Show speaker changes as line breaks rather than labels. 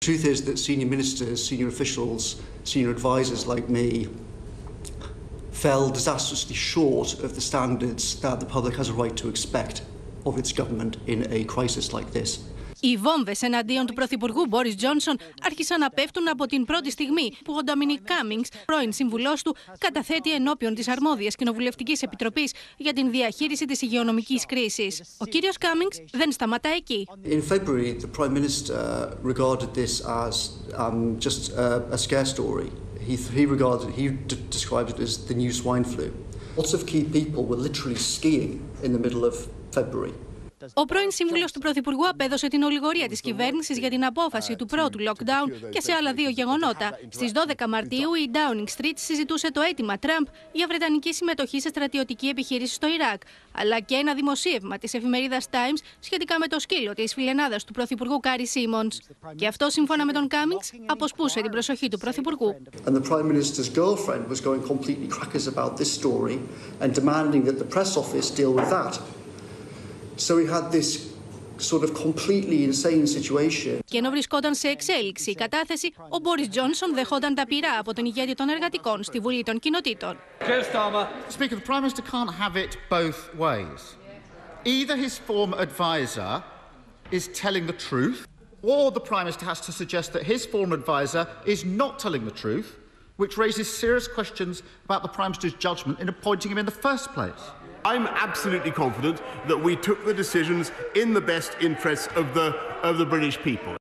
Truth is that senior ministers, senior officials, senior advisors like me fell disastrously short of the standards that the public has a right to expect of its government in a crisis like this.
Οι βόμβες εναντίον του Πρωθυπουργού Μπόρις Τζόνσον άρχισαν να πέφτουν από την πρώτη στιγμή που ο Κάμινγκς, πρώην σύμβουλός του, καταθέτει ενώπιον της αρμόδιας κοινοβουλευτικής επιτροπής για την διαχείριση της υγειονομικής κρίσης. Ο κύριος Κάμινγκς δεν σταματά εκεί.
In February, the Prime Minister regarded this as just a scare story. He described it as the new swine flu. Lots of key people were literally skiing in the middle of February.
Ο πρώην σύμβουλος του Πρωθυπουργού απέδωσε την ολιγορία της κυβέρνησης για την απόφαση του πρώτου lockdown και σε άλλα δύο γεγονότα. Στις 12 Μαρτίου η Downing Street συζητούσε το αίτημα Τραμπ για βρετανική συμμετοχή σε στρατιωτική επιχείρηση στο Ιράκ, αλλά και ένα δημοσίευμα της εφημερίδας Times σχετικά με το σκύλο της φιλενάδας του Πρωθυπουργού Κάρι Σίμονς. Και αυτό, σύμφωνα με τον Κάμινγκς, αποσπούσε την προσοχή του Πρωθυπουργού.
So we had this sort of completely insane situation.
Και ενώ βρισκόταν σε εξέλιξη η κατάθεση, ο Μπόρις Τζόνσον δεχόταν τα πειρά από τον ηγέτη των εργατικών στη Βουλή των Κοινοτήτων.
Speaker, the Prime Minister can't have it both ways. Either his former advisor is telling the truth, or the Prime Minister has to suggest that his former advisor is not telling the truth, which raises serious questions about the Prime Minister's judgment in appointing him in the first place.
I'm absolutely confident that we took the decisions in the best interests of the British people.